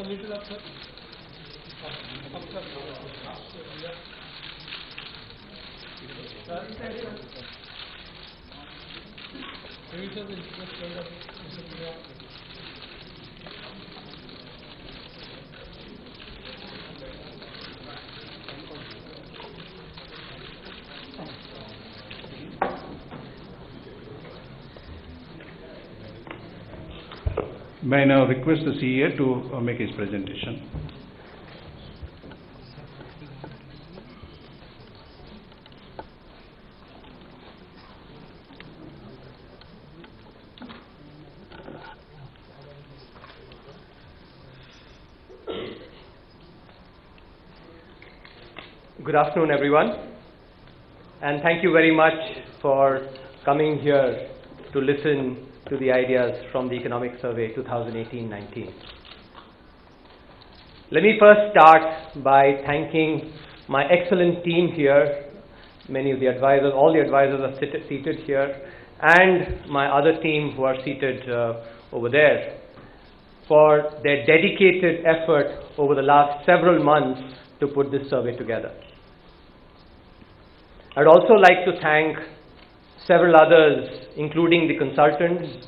little up, sir. Up, sir. May I now request the CA to make his presentation. Good afternoon, everyone, and thank you very much for coming here to listen to the ideas from the Economic Survey 2018-19. Let me first start by thanking my excellent team here, many of the advisors, all the advisors are seated here, and my other team who are seated over there, for their dedicated effort over the last several months to put this survey together. I'd also like to thank several others, including the consultants,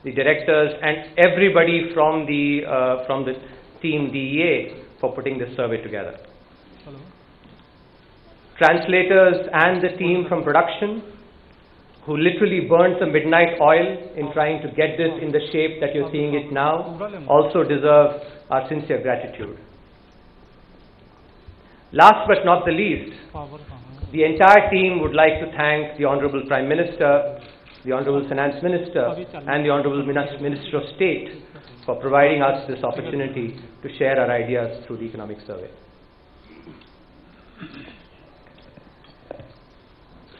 the directors, and everybody from the team DEA for putting this survey together. Hello. Translators and the team from production, who literally burned some midnight oil in trying to get this in the shape that you're seeing it now, also deserve our sincere gratitude. Last but not the least, the entire team would like to thank the Honorable Prime Minister, the Honorable Finance Minister, and the Honorable Minister of State for providing us this opportunity to share our ideas through the Economic Survey.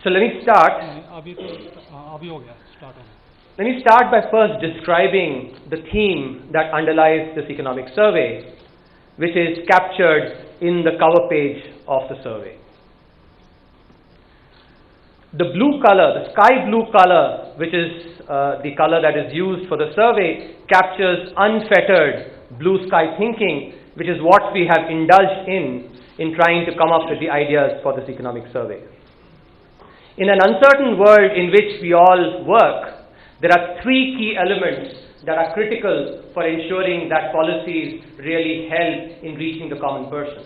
So let me start. Let me start by first describing the theme that underlies this Economic Survey, which is captured in the cover page of the survey. The blue color, the sky blue color, which is the color that is used for the survey, captures unfettered blue sky thinking, which is what we have indulged in trying to come up with the ideas for this Economic Survey. In an uncertain world in which we all work, there are three key elements that are critical for ensuring that policies really help in reaching the common person.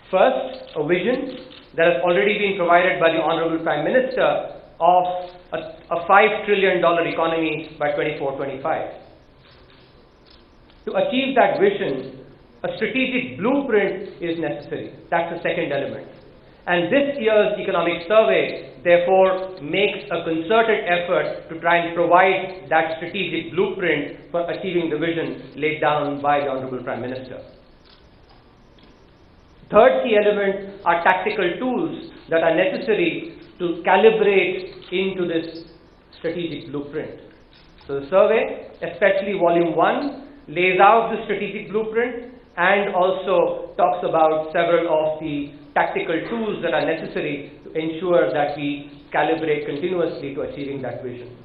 First, a vision that has already been provided by the Honorable Prime Minister of a $5 trillion economy by 24-25. To achieve that vision, a strategic blueprint is necessary. That's the second element. And this year's Economic Survey, therefore, makes a concerted effort to try and provide that strategic blueprint for achieving the vision laid down by the Honorable Prime Minister. Third key element are tactical tools that are necessary to calibrate into this strategic blueprint. So the survey, especially volume 1, lays out the strategic blueprint and also talks about several of the tactical tools that are necessary to ensure that we calibrate continuously to achieving that vision.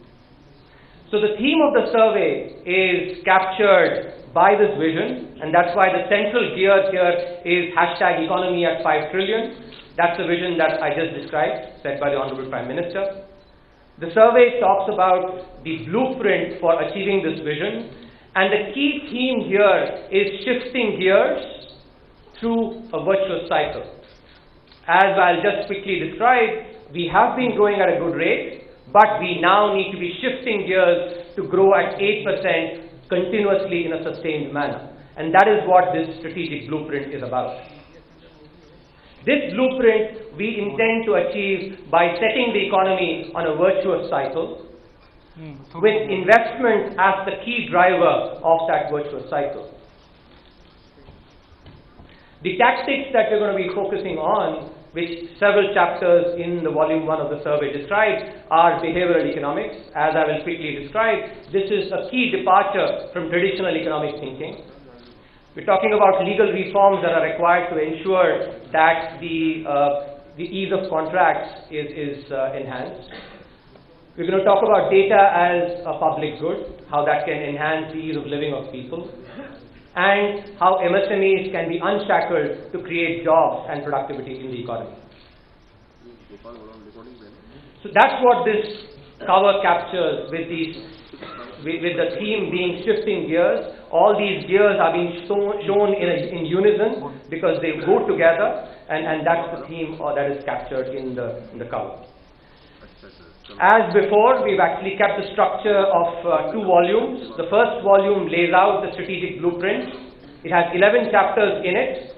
So the theme of the survey is captured by this vision, and that's why the central gear here is #economy at 5 trillion. That's the vision that I just described, set by the Honorable Prime Minister. The survey talks about the blueprint for achieving this vision, and the key theme here is shifting gears through a virtuous cycle. As I'll just quickly describe, we have been growing at a good rate, but we now need to be shifting gears to grow at 8% continuously in a sustained manner. And that is what this strategic blueprint is about. This blueprint we intend to achieve by setting the economy on a virtuous cycle, with investment as the key driver of that virtuous cycle. The tactics that we're going to be focusing on, which several chapters in the volume 1 of the survey describe, are behavioral economics. As I will quickly describe, this is a key departure from traditional economic thinking. We're talking about legal reforms that are required to ensure that the ease of contracts is enhanced. We're going to talk about data as a public good, how that can enhance the ease of living of people. and how MSMEs can be unshackled to create jobs and productivity in the economy. So that's what this cover captures with the theme being shifting gears. All these gears are being shown in unison because they go together, and that's the theme that is captured in the cover. As before, we've actually kept the structure of 2 volumes. The first volume lays out the strategic blueprint. It has 11 chapters in it,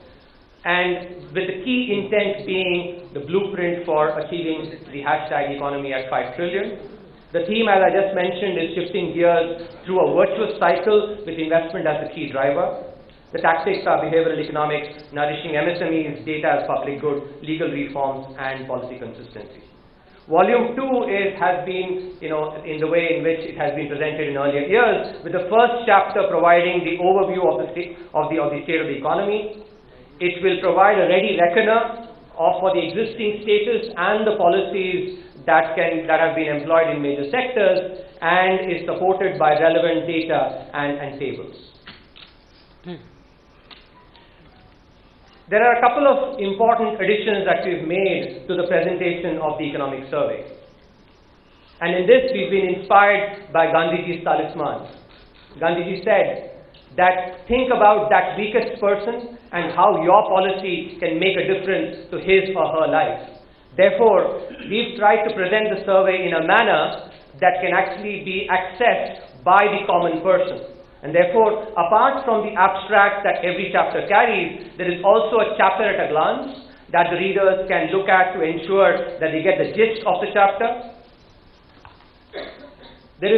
and with the key intent being the blueprint for achieving the hashtag economy at 5 trillion. The theme, as I just mentioned, is shifting gears through a virtuous cycle with investment as the key driver. The tactics are behavioral economics, nourishing MSMEs, data as public good, legal reforms, and policy consistency. Volume 2 has been, in the way in which it has been presented in earlier years, with the first chapter providing the overview of the state of the economy. It will provide a ready reckoner for the existing status and the policies that have been employed in major sectors, and is supported by relevant data and tables. There are a couple of important additions that we've made to the presentation of the economic survey. And in this, we've been inspired by Gandhiji's talisman. Gandhiji said that think about that weakest person and how your policy can make a difference to his or her life. Therefore, we've tried to present the survey in a manner that can actually be accessed by the common person. And therefore, apart from the abstract that every chapter carries, there is also a chapter at a glance that the readers can look at to ensure that they get the gist of the chapter. There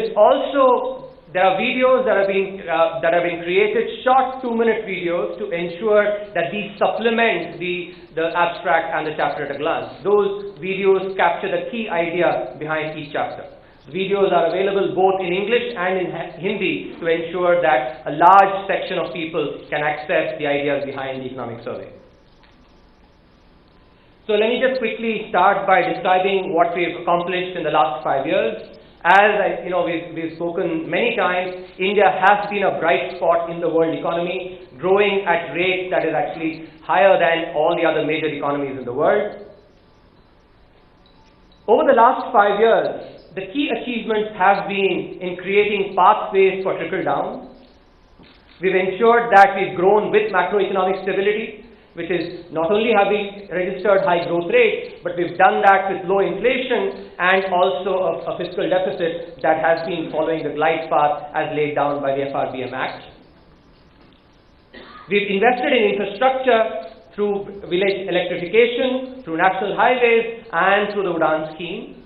are videos that have been created, short 2-minute videos, to ensure that these supplement the abstract and the chapter at a glance. Those videos capture the key idea behind each chapter. Videos are available both in English and in Hindi to ensure that a large section of people can access the ideas behind the economic survey. So let me just quickly start by describing what we've accomplished in the last 5 years. As we've spoken many times, India has been a bright spot in the world economy, growing at rates that is actually higher than all the other major economies in the world. Over the last 5 years, the key achievements have been in creating pathways for trickle-down. We've ensured that we've grown with macroeconomic stability, which is not only have we registered high growth rates, but we've done that with low inflation and also a fiscal deficit that has been following the glide path as laid down by the FRBM Act. We've invested in infrastructure through village electrification, through national highways, and through the Udan scheme.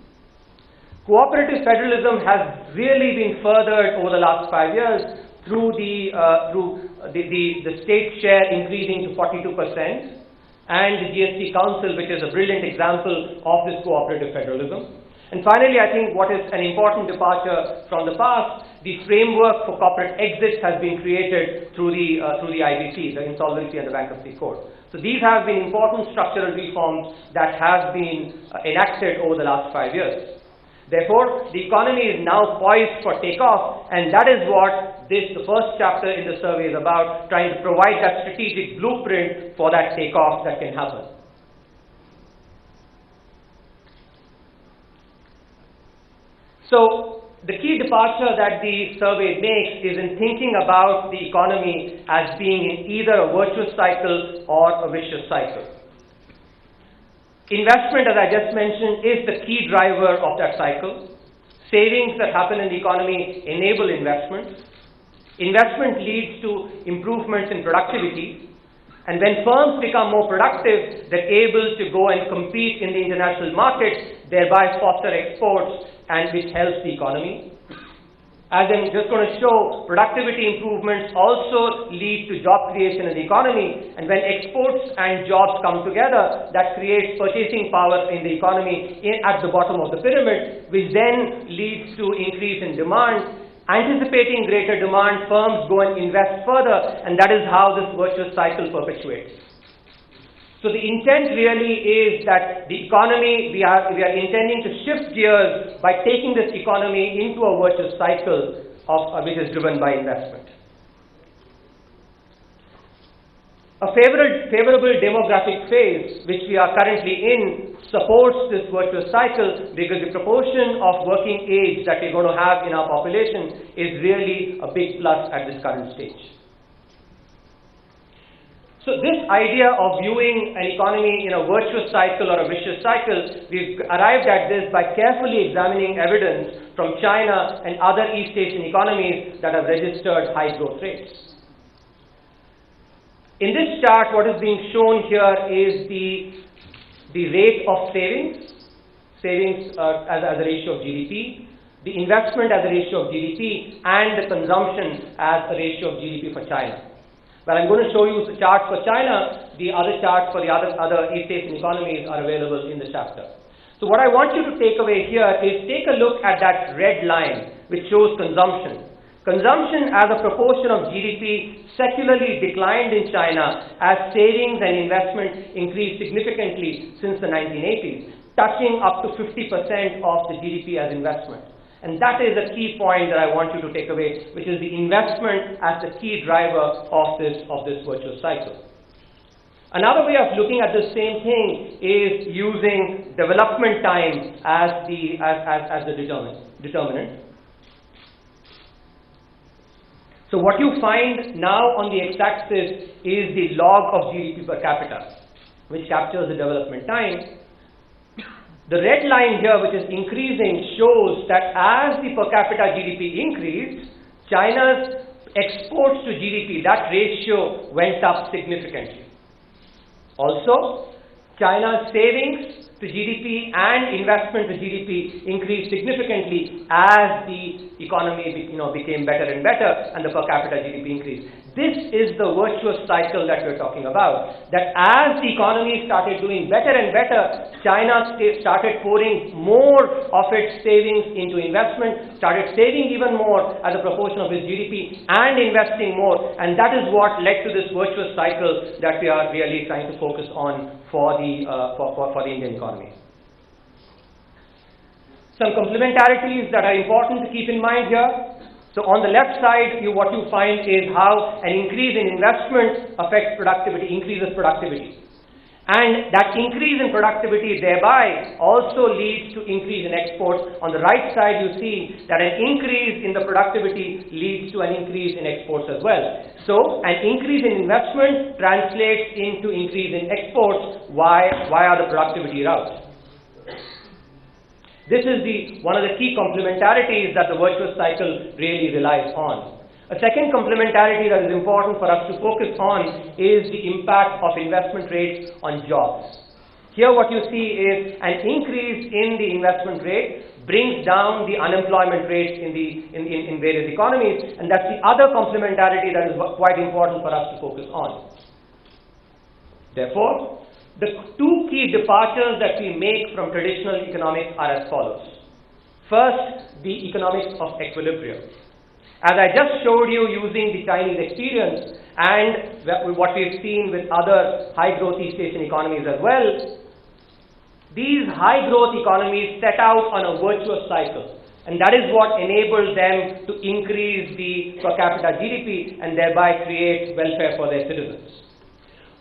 Cooperative federalism has really been furthered over the last 5 years through the state share increasing to 42%, and the GST Council, which is a brilliant example of this cooperative federalism. And finally, I think what is an important departure from the past, the framework for corporate exits has been created through the IBC, the Insolvency and the Bankruptcy Code. So these have been important structural reforms that have been enacted over the last 5 years. Therefore, the economy is now poised for takeoff, and that is what the first chapter in the survey is about, trying to provide that strategic blueprint for that takeoff that can happen. So, the key departure that the survey makes is in thinking about the economy as being in either a virtuous cycle or a vicious cycle. Investment, as I just mentioned, is the key driver of that cycle. Savings that happen in the economy enable investment. Investment leads to improvements in productivity. And when firms become more productive, they're able to go and compete in the international markets, thereby foster exports, and which helps the economy. As I'm just going to show, productivity improvements also lead to job creation in the economy, and when exports and jobs come together, that creates purchasing power in the economy at the bottom of the pyramid, which then leads to increase in demand. Anticipating greater demand, firms go and invest further, and that is how this virtuous cycle perpetuates. So the intent really is that the economy, we are intending to shift gears by taking this economy into a virtuous cycle which is driven by investment. A favorable demographic phase, which we are currently in, supports this virtuous cycle because the proportion of working age that we're going to have in our population is really a big plus at this current stage. So this idea of viewing an economy in a virtuous cycle or a vicious cycle, we've arrived at this by carefully examining evidence from China and other East Asian economies that have registered high growth rates. In this chart, what is being shown here is the rate of savings as a ratio of GDP, the investment as a ratio of GDP, and the consumption as a ratio of GDP for China. Well, I'm going to show you the chart for China. The other charts for the other East Asian economies are available in the chapter. So what I want you to take away here is take a look at that red line which shows consumption. Consumption as a proportion of GDP secularly declined in China as savings and investment increased significantly since the 1980s, touching up to 50% of the GDP as investment. And that is a key point that I want you to take away, which is the investment as the key driver of this virtuous cycle. Another way of looking at the same thing is using development time as the determinant. So what you find now on the x-axis is the log of GDP per capita, which captures the development time. The red line here, which is increasing, shows that as the per capita GDP increased, China's exports to GDP, that ratio went up significantly. Also, China's savings to GDP and investment to GDP increased significantly as the economy became better and better and the per capita GDP increased. This is the virtuous cycle that we're talking about. That as the economy started doing better and better, China started pouring more of its savings into investment, started saving even more as a proportion of its GDP and investing more. And that is what led to this virtuous cycle that we are really trying to focus on for the Indian economy. Some complementarities that are important to keep in mind here. So on the left side, what you find is how an increase in investment affects productivity, increases productivity. And that increase in productivity thereby also leads to increase in exports. On the right side, you see that an increase in the productivity leads to an increase in exports as well. So an increase in investment translates into increase in exports via the productivity route. This is one of the key complementarities that the virtuous cycle really relies on. A second complementarity that is important for us to focus on is the impact of investment rates on jobs. Here what you see is an increase in the investment rate brings down the unemployment rates in various economies, and that's the other complementarity that is quite important for us to focus on. Therefore, the two key departures that we make from traditional economics are as follows. First, the economics of equilibrium. As I just showed you using the Chinese experience and what we've seen with other high-growth East Asian economies as well, these high-growth economies set out on a virtuous cycle. And that is what enabled them to increase the per capita GDP and thereby create welfare for their citizens.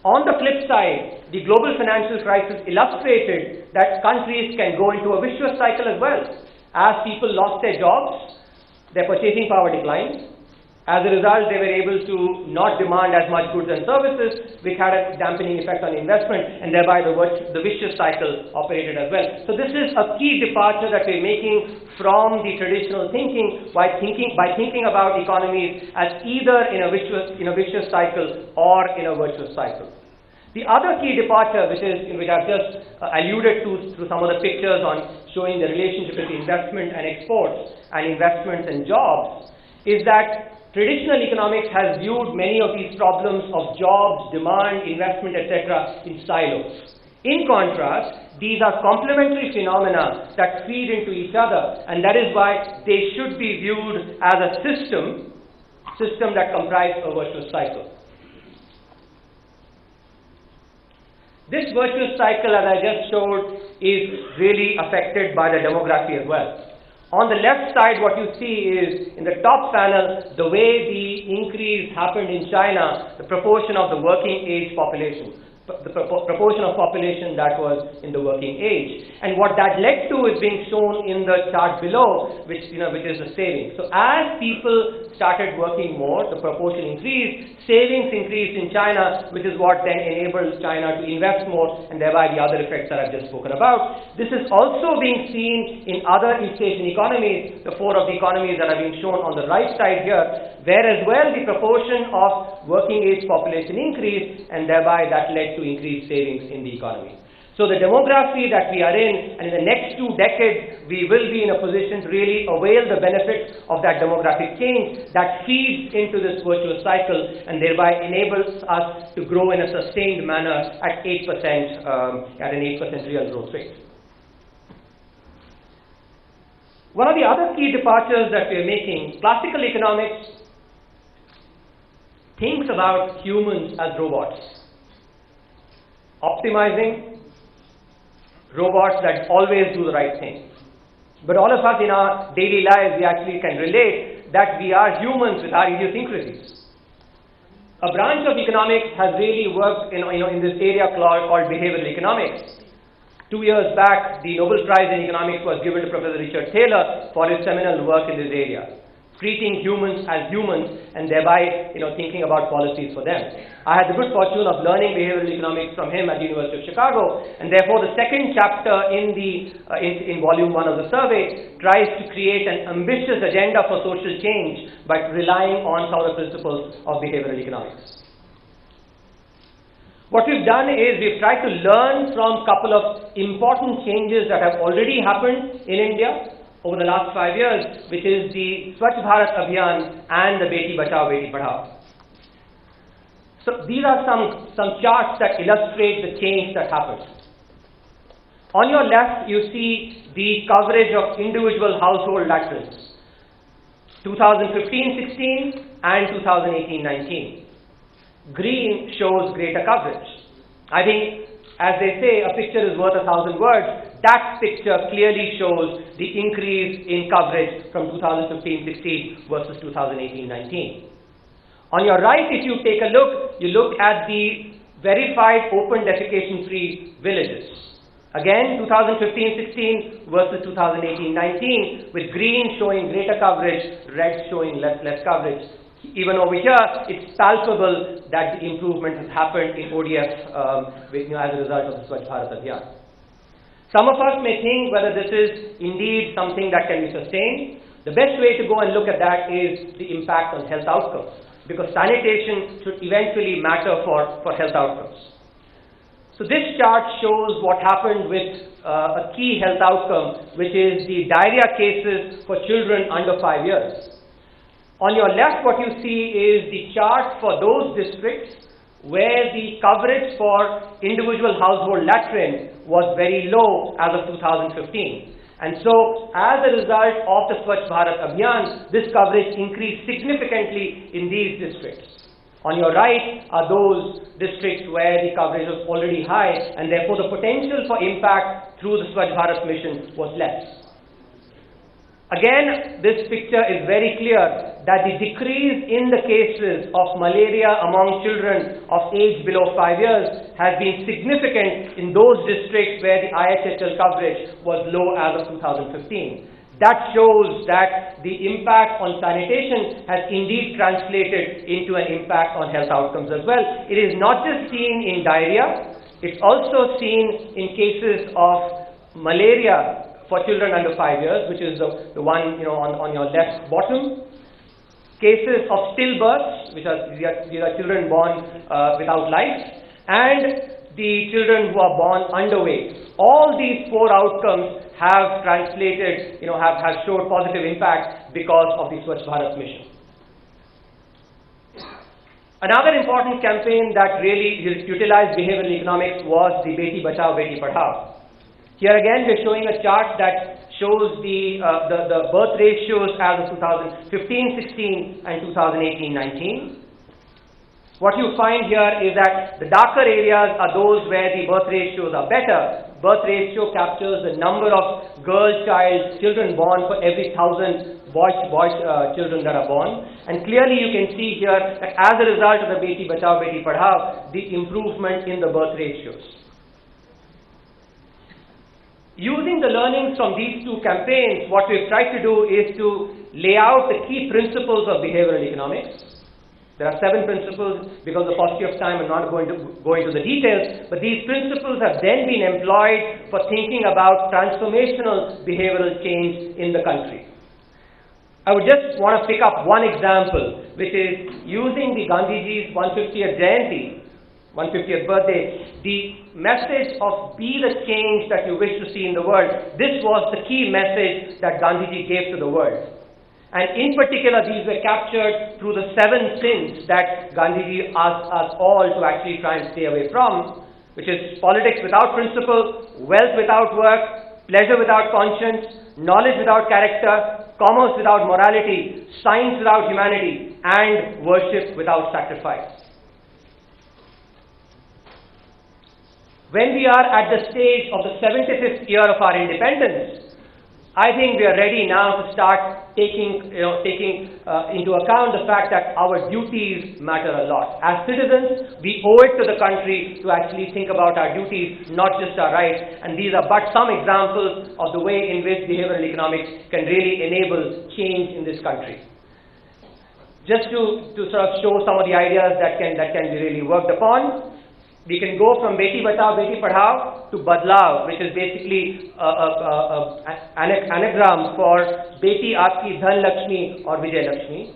On the flip side, the global financial crisis illustrated that countries can go into a vicious cycle as well. As people lost their jobs, their purchasing power declined. As a result, they were able to not demand as much goods and services, which had a dampening effect on investment, and thereby the vicious cycle operated as well. So this is a key departure that we're making from the traditional thinking by thinking about economies as either in a vicious cycle or in a virtuous cycle. The other key departure, which I've just alluded to through some of the pictures on showing the relationship between investment and exports and investments and jobs, is that traditional economics has viewed many of these problems of jobs, demand, investment, etc. in silos. In contrast, these are complementary phenomena that feed into each other, and that is why they should be viewed as a system that comprises a virtuous cycle. This virtuous cycle, as I just showed, is really affected by the demography as well. On the left side, what you see is, in the top panel, the way the increase happened in China, the proportion of the working age population, the proportion of population that was in the working age. And what that led to is being shown in the chart below, which is the savings. So as people started working more, the proportion increased, savings increased in China, which is what then enables China to invest more, and thereby the other effects that I've just spoken about. This is also being seen in other East Asian economies, the four of the economies that are being shown on the right side here, where as well the proportion of working age population increased, and thereby that led to increased savings in the economy. So the demography that we are in, and in the next 2 decades, we will be in a position to really avail the benefits of that demographic change that feeds into this virtuous cycle, and thereby enables us to grow in a sustained manner at 8%, at an 8% real growth rate. One of the other key departures that we are making, classical economics thinks about humans as robots, optimizing robots that always do the right thing. But all of us in our daily lives, we actually can relate that we are humans with our idiosyncrasies. A branch of economics has really worked in this area called behavioral economics. 2 years back, the Nobel Prize in Economics was given to Professor Richard Taylor for his seminal work in this area, treating humans as humans, and thereby thinking about policies for them. I had the good fortune of learning behavioral economics from him at the University of Chicago, and therefore the second chapter in volume 1 of the survey tries to create an ambitious agenda for social change by relying on some of the principles of behavioral economics. What we've done is we've tried to learn from a couple of important changes that have already happened in India over the last 5 years, which is the Swachh Bharat Abhiyan and the Beti Bachao, Beti Padhao. So these are some charts that illustrate the change that happened. On your left, you see the coverage of individual household latrines, 2015-16 and 2018-19. Green shows greater coverage. I think, as they say, a picture is worth 1,000 words. That picture clearly shows the increase in coverage from 2015-16 versus 2018-19. On your right, if you take a look, you look at the verified open defecation-free villages. Again, 2015-16 versus 2018-19, with green showing greater coverage, red showing less coverage. Even over here, it's palpable that the improvement has happened in ODF as a result of the Swachh Bharat Abhiyan. Some of us may think whether this is indeed something that can be sustained. The best way to go and look at that is the impact on health outcomes, because sanitation should eventually matter for health outcomes. So this chart shows what happened with a key health outcome, which is the diarrhea cases for children under 5 years. On your left, what you see is the chart for those districts where the coverage for individual household latrine was very low as of 2015. And so, as a result of the Swachh Bharat Abhiyan, this coverage increased significantly in these districts. On your right are those districts where the coverage was already high, and therefore the potential for impact through the Swachh Bharat mission was less. Again, this picture is very clear that the decrease in the cases of malaria among children of age below 5 years has been significant in those districts where the IHHL coverage was low as of 2015. That shows that the impact on sanitation has indeed translated into an impact on health outcomes as well. It is not just seen in diarrhea, it's also seen in cases of malaria for children under 5 years, which is the one on your left bottom. Cases of stillbirths, which are these are children born without life, and the children who are born underweight. All these 4 outcomes have translated, have showed positive impact because of the Swachh Bharat mission. Another important campaign that really utilized behavioral economics was the Beti Bachao, Beti Padhao. Here again, we're showing a chart that shows the birth ratios as of 2015-16 and 2018-19. What you find here is that the darker areas are those where the birth ratios are better, birth ratio captures the number of children born for every 1,000 children that are born. And clearly you can see here that as a result of the Beti Bachao, Beti Padhao, the improvement in the birth ratios. Using the learnings from these two campaigns, what we've tried to do is to lay out the key principles of behavioral economics. There are 7 principles. Because of the paucity of time, I'm not going to go into the details, but these principles have then been employed for thinking about transformational behavioral change in the country. I would just want to pick up one example, which is using the Gandhiji's 150th Jayanti, 150th birthday, the message of be the change that you wish to see in the world. This was the key message that Gandhiji gave to the world. And in particular, these were captured through the 7 sins that Gandhiji asked us all to actually try and stay away from, which is politics without principle, wealth without work, pleasure without conscience, knowledge without character, commerce without morality, science without humanity, and worship without sacrifice. When we are at the stage of the 75th year of our independence, I think we are ready now to start taking into account the fact that our duties matter a lot. As citizens, we owe it to the country to actually think about our duties, not just our rights. And these are but some examples of the way in which behavioral economics can really enable change in this country. Just to sort of show some of the ideas that can be really worked upon, we can go from Beti Bachao, Beti Padhao to Badlav, which is basically an anagram for Beti Aapki Dhan Lakshmi or Vijay Lakshmi.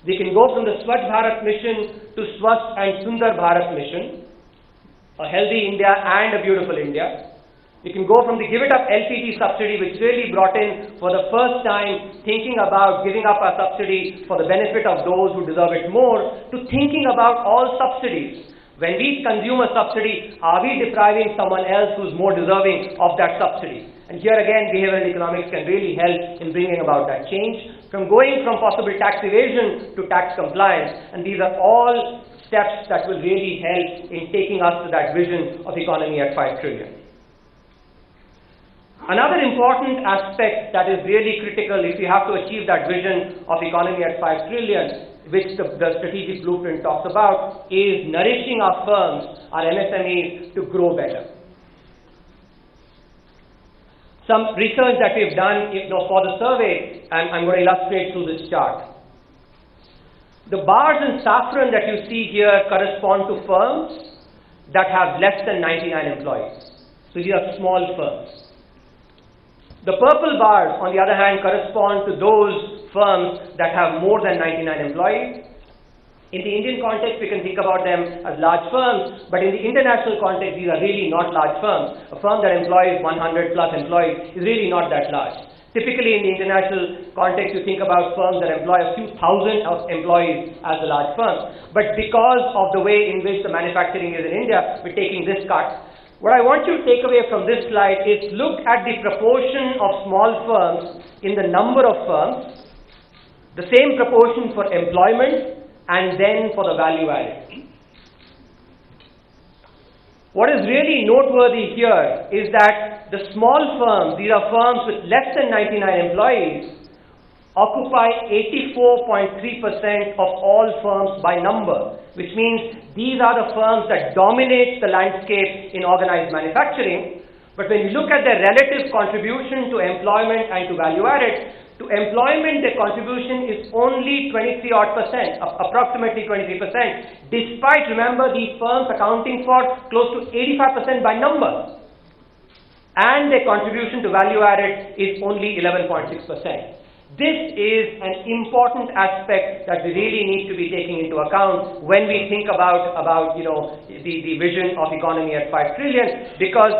We can go from the Swachh Bharat mission to Swasth and Sundar Bharat mission, a healthy India and a beautiful India. We can go from the Give It Up LPG subsidy, which really brought in for the first time thinking about giving up our subsidy for the benefit of those who deserve it more, to thinking about all subsidies. When we consume a subsidy, are we depriving someone else who's more deserving of that subsidy? And here again, behavioral economics can really help in bringing about that change, from going from possible tax evasion to tax compliance. And these are all steps that will really help in taking us to that vision of economy at 5 trillion. Another important aspect that is really critical if we have to achieve that vision of economy at 5 trillion, which the strategic blueprint talks about, is nourishing our firms, our MSMEs, to grow better. Some research that we've done for the survey, and I'm going to illustrate through this chart. The bars in saffron that you see here correspond to firms that have less than 99 employees. So these are small firms. The purple bars, on the other hand, correspond to those firms that have more than 99 employees. In the Indian context, we can think about them as large firms, but in the international context, these are really not large firms. A firm that employs 100 plus employees is really not that large. Typically, in the international context, you think about firms that employ a few thousand of employees as a large firm. But because of the way in which the manufacturing is in India, we're taking this cut. What I want you to take away from this slide is look at the proportion of small firms in the number of firms, the same proportion for employment, and then for the value added. What is really noteworthy here is that the small firms, these are firms with less than 99 employees, occupy 84.3% of all firms by number, which means these are the firms that dominate the landscape in organized manufacturing. But when you look at their relative contribution to employment and to value added, to employment their contribution is only 23%, approximately 23%, despite, remember, these firms accounting for close to 85% by number. And their contribution to value added is only 11.6%. This is an important aspect that we really need to be taking into account when we think about the vision of economy at 5 trillion, because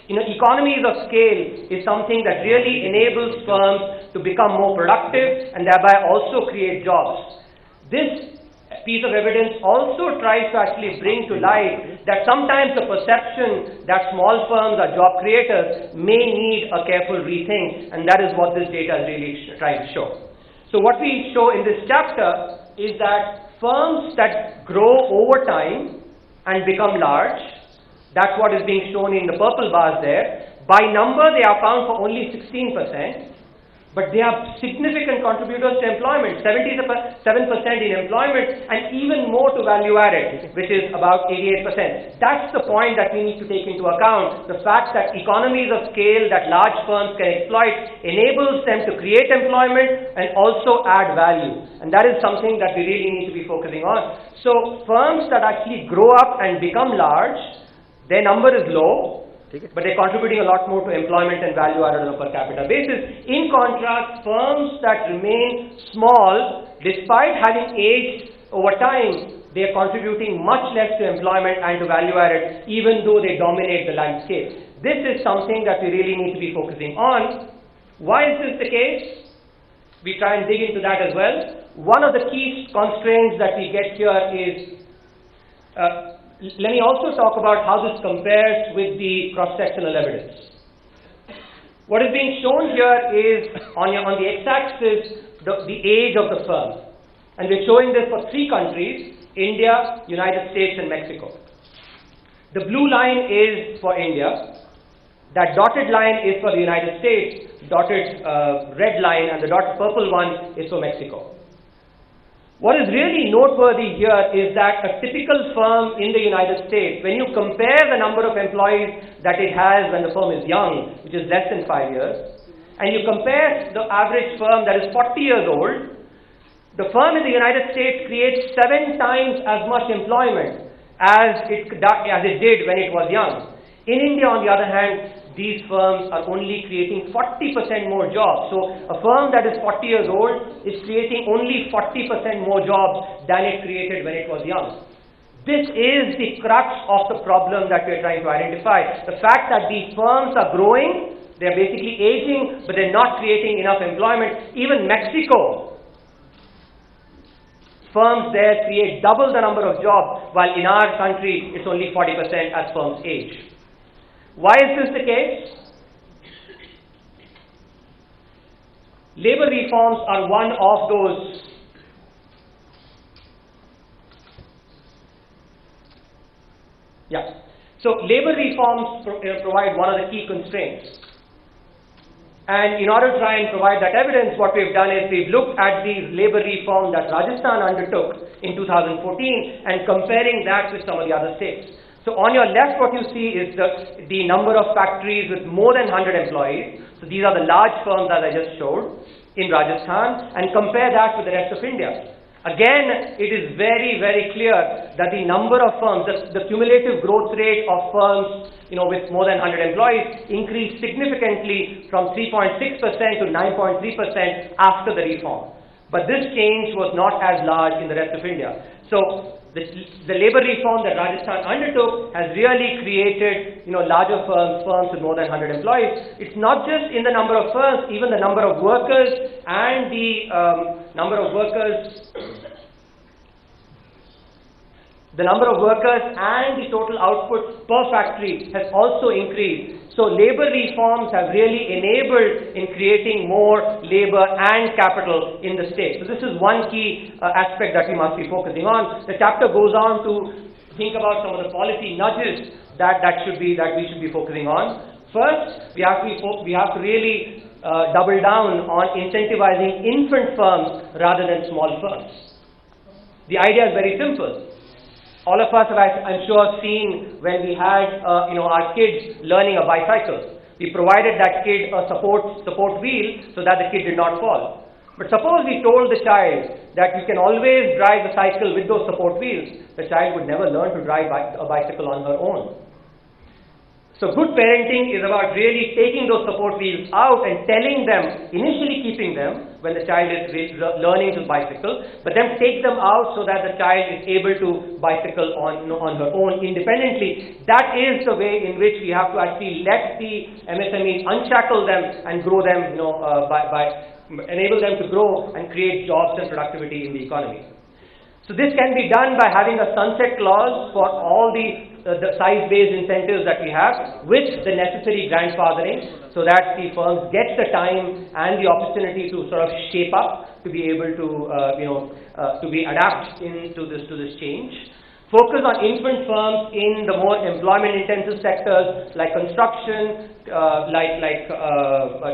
economies of scale is something that really enables firms to become more productive and thereby also create jobs. This piece of evidence also tries to actually bring to light that sometimes the perception that small firms are job creators may need a careful rethink, and that is what this data is really trying to show. So what we show in this chapter is that firms that grow over time and become large That's what is being shown in the purple bars there. By number, they account for only 16%, but they are significant contributors to employment, 77% in employment, and even more to value added, which is about 88%. That's the point that we need to take into account. The fact that economies of scale that large firms can exploit enables them to create employment and also add value. And that is something that we really need to be focusing on. So firms that actually grow up and become large, their number is low, but they're contributing a lot more to employment and value added on a per capita basis. In contrast, firms that remain small, despite having aged over time, they are contributing much less to employment and to value added, even though they dominate the landscape. This is something that we really need to be focusing on. Why is this the case? We try and dig into that as well. One of the key constraints that we get here is let me also talk about how this compares with the cross-sectional evidence. What is being shown here is, on the x-axis, the age of the firm. And we're showing this for 3 countries, India, United States, and Mexico. The blue line is for India. That dotted line is for the United States. Dotted red line and the dotted purple one is for Mexico. What is really noteworthy here is that a typical firm in the United States, when you compare the number of employees that it has when the firm is young, which is less than 5 years, and you compare the average firm that is 40 years old, the firm in the United States creates 7 times as much employment as it did when it was young. In India, on the other hand, these firms are only creating 40% more jobs. So a firm that is 40 years old is creating only 40% more jobs than it created when it was young. This is the crux of the problem that we're trying to identify. The fact that these firms are growing, they're basically aging, but they're not creating enough employment. Even Mexico, firms there create double the number of jobs, while in our country it's only 40% as firms age. Why is this the case? Labor reforms are one of those. So labor reforms provide one of the key constraints. And in order to try and provide that evidence, what we've done is we've looked at the labor reform that Rajasthan undertook in 2014 and comparing that with some of the other states. So on your left, what you see is the number of factories with more than 100 employees. So these are the large firms that I just showed in Rajasthan, and compare that with the rest of India. Again, it is very, very clear that the number of firms, the cumulative growth rate of firms, with more than 100 employees increased significantly from 3.6% to 9.3% after the reform. But this change was not as large in the rest of India. So the labor reform that Rajasthan undertook has really created, larger firms with more than 100 employees. It's not just in the number of firms, even the number of workers and the total output per factory has also increased. So labor reforms have really enabled in creating more labor and capital in the state. So this is one key aspect that we must be focusing on. The chapter goes on to think about some of the policy nudges that we should be focusing on. First, we have to really double down on incentivizing infant firms rather than small firms. The idea is very simple. All of us have, I'm sure, seen when we had our kids learning a bicycle. We provided that kid a support wheel so that the kid did not fall. But suppose we told the child that you can always drive the cycle with those support wheels, the child would never learn to drive a bicycle on her own. So good parenting is about really taking those support wheels out and telling them, initially keeping them when the child is learning to bicycle, but then take them out so that the child is able to bicycle on her own independently. That is the way in which we have to actually let the MSMEs unshackle them and grow them, by enable them to grow and create jobs and productivity in the economy. So this can be done by having a sunset clause for all the size-based incentives that we have, with the necessary grandfathering, so that the firms get the time and the opportunity to sort of shape up, to be able to adapt into this change. focus on infant firms in the more employment-intensive sectors like construction,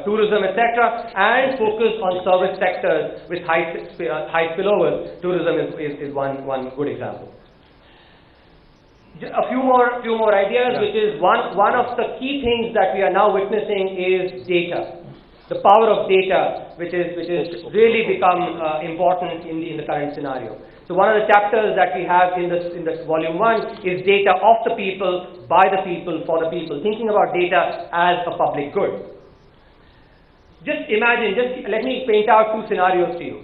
tourism, etc., and focus on service sectors with high spillovers. Tourism is one good example. A few more ideas, which is one of the key things that we are now witnessing is data. The power of data, which is really become important in the current scenario. So one of the chapters that we have in this volume 1 is data of the people, by the people, for the people, thinking about data as a public good. Just imagine, let me paint out two scenarios to you.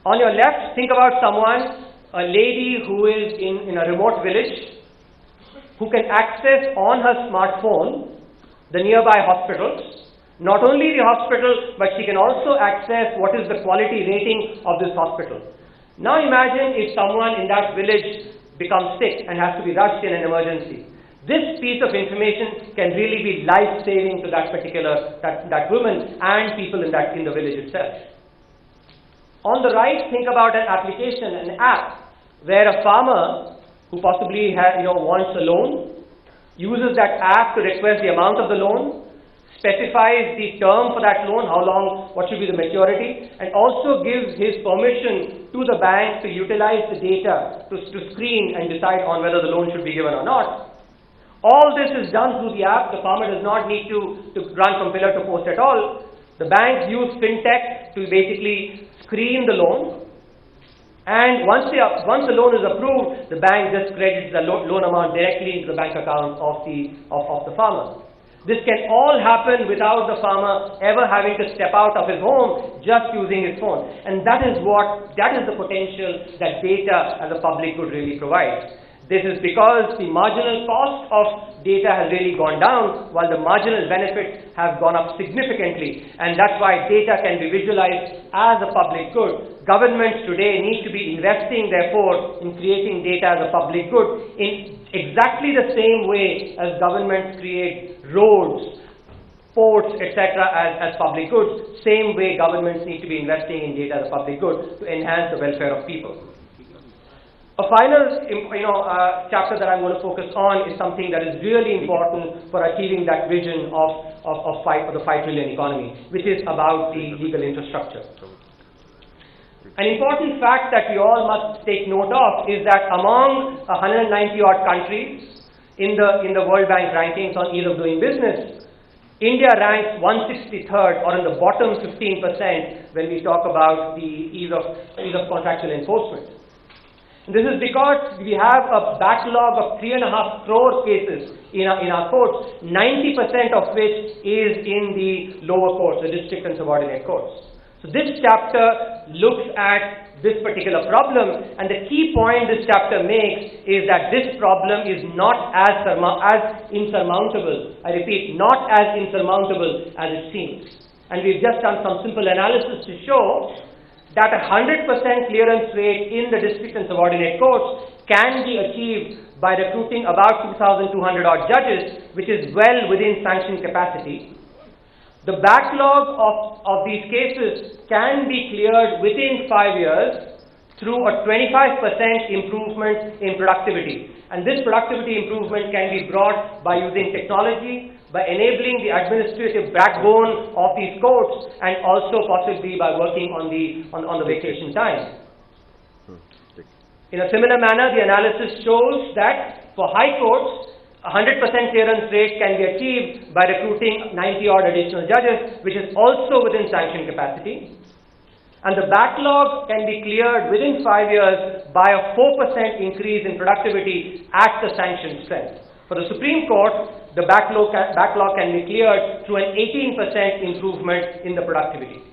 On your left, think about someone, a lady who is in a remote village, who can access on her smartphone the nearby hospitals. Not only the hospital, but she can also access what is the quality rating of this hospital. Now imagine if someone in that village becomes sick and has to be rushed in an emergency. This piece of information can really be life-saving to that particular that woman and people in the village itself. On the right, think about an application, an app, where a farmer who possibly wants a loan uses that app to request the amount of the loan, specifies the term for that loan, how long, what should be the maturity, and also gives his permission to the bank to utilize the data to screen and decide on whether the loan should be given or not. All this is done through the app. The farmer does not need to run from pillar to post at all. The banks use fintech to basically screen the loan, and once the loan is approved, the bank just credits the loan amount directly into the bank account of the farmer. This can all happen without the farmer ever having to step out of his home, just using his phone. And that is the potential that data as a public good really provides. This is because the marginal cost of data has really gone down, while the marginal benefits have gone up significantly. And that's why data can be visualized as a public good. Governments today need to be investing, therefore, in creating data as a public good in exactly the same way as governments create roads, ports, etc. as public goods. Same way governments need to be investing in data as a public good to enhance the welfare of people. A final chapter that I'm going to focus on is something that is really important for achieving that vision of the 5 trillion economy, which is about the legal infrastructure. An important fact that we all must take note of is that among 190 odd countries in the World Bank rankings on ease of doing business, India ranks 163rd, or in the bottom 15% when we talk about the ease of contractual enforcement. And this is because we have a backlog of 3.5 crore cases in our courts, 90% of which is in the lower courts, the district and subordinate courts. So this chapter looks at this particular problem, and the key point this chapter makes is that this problem is not as insurmountable. I repeat, not as insurmountable as it seems. And we've just done some simple analysis to show that 100% clearance rate in the district and subordinate courts can be achieved by recruiting about 2,200 odd judges, which is well within sanctioned capacity. The backlog of these cases can be cleared within 5 years through a 25% improvement in productivity. And this productivity improvement can be brought by using technology, by enabling the administrative backbone of these courts, and also possibly by working on the vacation time. In a similar manner, the analysis shows that for high courts, 100% clearance rate can be achieved by recruiting 90 odd additional judges, which is also within sanctioned capacity. And the backlog can be cleared within 5 years by a 4% increase in productivity at the sanctioned strength. For the Supreme Court, the backlog can be cleared through an 18% improvement in the productivity.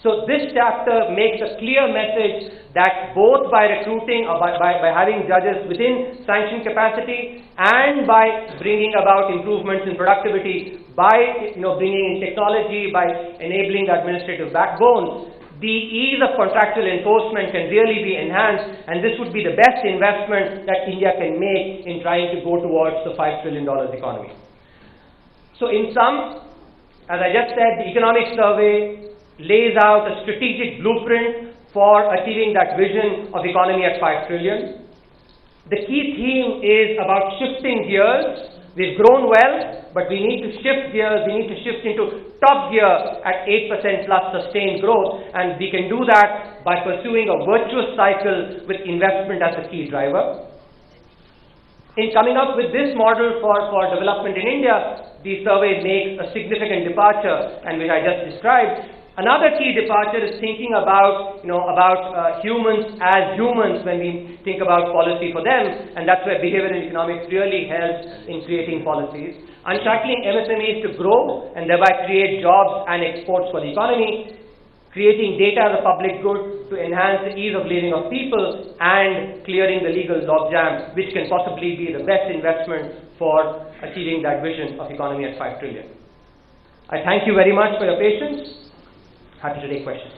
So this chapter makes a clear message that both by recruiting or by having judges within sanctioned capacity and by bringing about improvements in productivity, by bringing in technology, by enabling the administrative backbone, the ease of contractual enforcement can really be enhanced, and this would be the best investment that India can make in trying to go towards the $5 trillion economy. So in sum, as I just said, the economic survey lays out a strategic blueprint for achieving that vision of economy at 5 trillion. The key theme is about shifting gears. We've grown well, but we need to shift gears. We need to shift into top gear at 8% plus sustained growth, and we can do that by pursuing a virtuous cycle with investment as the key driver. In coming up with this model for development in India, the survey makes a significant departure, and which I just described. Another key departure is thinking about, humans as humans when we think about policy for them, and that's where behavioral economics really helps in creating policies. Unshackling MSMEs to grow and thereby create jobs and exports for the economy. Creating data as a public good to enhance the ease of living of people, and clearing the legal logjam, which can possibly be the best investment for achieving that vision of economy at 5 trillion. I thank you very much for your patience. Happy to take questions.